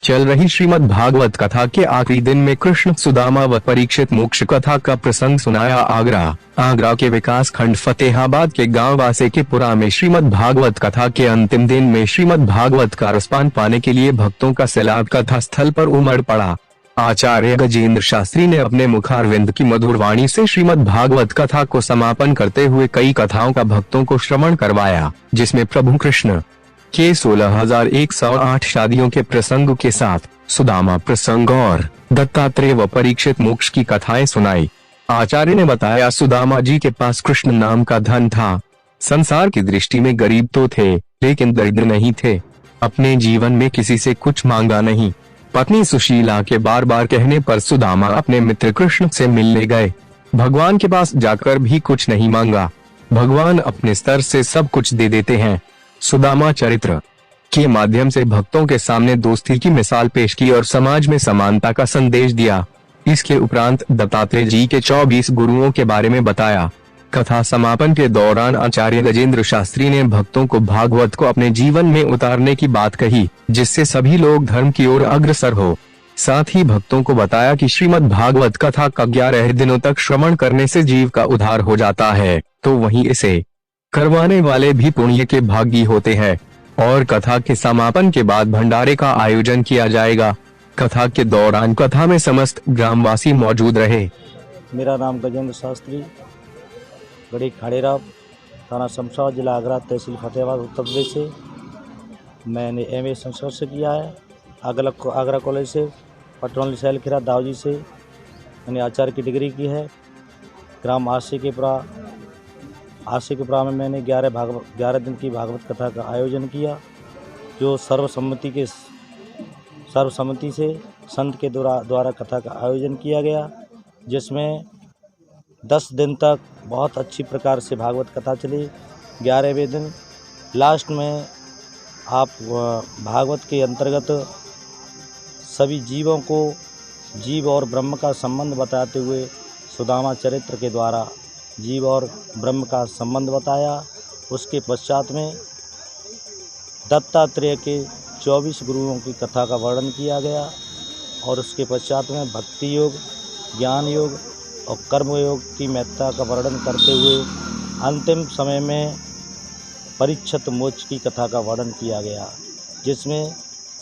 चल रही श्रीमद् भागवत कथा के आखिरी दिन में कृष्ण सुदामा व परीक्षित मोक्ष कथा का प्रसंग सुनाया। आगरा के विकास खंड फतेहाबाद के गांव वासेकीपुरा में श्रीमद् भागवत कथा के अंतिम दिन में श्रीमद् भागवत का रसपान पाने के लिए भक्तों का सैलाब कथा स्थल पर उमड़ पड़ा। आचार्य गजेंद्र शास्त्री ने अपने मुखारविंद की मधुर वाणी से श्रीमद् भागवत कथा को समापन करते हुए कई कथाओं का भक्तों को श्रवण करवाया, जिसमें प्रभु कृष्ण के 16,108 शादियों के प्रसंग के साथ सुदामा प्रसंग और दत्तात्रेय व परीक्षित मोक्ष की कथाएं सुनाई। आचार्य ने बताया, सुदामा जी के पास कृष्ण नाम का धन था। संसार की दृष्टि में गरीब तो थे, लेकिन दरिद्र नहीं थे। अपने जीवन में किसी से कुछ मांगा नहीं। पत्नी सुशीला के बार बार कहने पर सुदामा अपने मित्र कृष्ण से मिलने गए। भगवान के पास जाकर भी कुछ नहीं मांगा। भगवान अपने स्तर से सब कुछ दे देते हैं। सुदामा चरित्र के माध्यम से भक्तों के सामने दोस्ती की मिसाल पेश की और समाज में समानता का संदेश दिया। इसके उपरांत दत्तात्रेय जी के 24 गुरुओं के बारे में बताया। कथा समापन के दौरान आचार्य गजेंद्र शास्त्री ने भक्तों को भागवत को अपने जीवन में उतारने की बात कही, जिससे सभी लोग धर्म की ओर अग्रसर हो। साथ ही भक्तों को बताया कि श्रीमद् भागवत कथा का 11 दिनों तक श्रवण करने से जीव का उद्धार हो जाता है, तो वहीं इसे करवाने वाले भी पुण्य के भागी होते हैं। और कथा के समापन के बाद भंडारे का आयोजन किया जाएगा। कथा के दौरान कथा में समस्त ग्रामवासी मौजूद रहे। मेरा नाम गजेंद्र शास्त्री, गढ़ी खाड़ेरा, थाना शमशाबाद, जिला आगरा, तहसील फतेहाबाद, उत्तर प्रदेश से। मैंने MA संस्कृत से किया है। आगरा कॉलेज से, पटवानी सैलखीरा दाऊजी से मैंने आचार्य की डिग्री की है। ग्राम आशिकपुरा में मैंने 11 दिन की भागवत कथा का आयोजन किया, जो सर्वसम्मति से संत के द्वारा कथा का आयोजन किया गया, जिसमें 10 दिन तक बहुत अच्छी प्रकार से भागवत कथा चली। 11वें दिन लास्ट में आप भागवत के अंतर्गत सभी जीवों को जीव और ब्रह्म का संबंध बताते हुए सुदामा चरित्र के द्वारा जीव और ब्रह्म का संबंध बताया। उसके पश्चात में दत्तात्रेय के 24 गुरुओं की कथा का वर्णन किया गया और उसके पश्चात में भक्ति योग, ज्ञान योग और कर्म योग की महत्ता का वर्णन करते हुए अंतिम समय में परीक्षित मोक्ष की कथा का वर्णन किया गया, जिसमें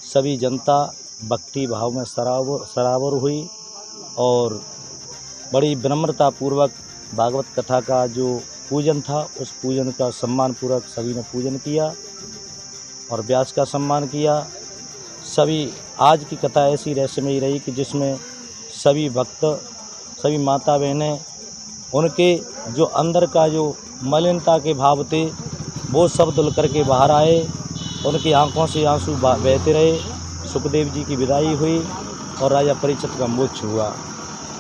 सभी जनता भक्ति भाव में सरावर हुई और बड़ी विनम्रता पूर्वक भागवत कथा का जो पूजन था, उस पूजन का सम्मान पूर्वक सभी ने पूजन किया और व्यास का सम्मान किया। सभी आज की कथा ऐसी रहस्यमयी रही कि जिसमें सभी भक्त, सभी माता बहनें, उनके जो अंदर का जो मलिनता के भाव थे वो सब धुल करके बाहर आए। उनकी आंखों से आंसू बहते रहे। सुखदेव जी की विदाई हुई और राजा परीक्षित का मोक्ष हुआ।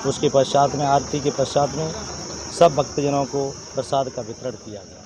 उसके पश्चात में आरती के पश्चात में सब भक्तजनों को प्रसाद का वितरण किया गया।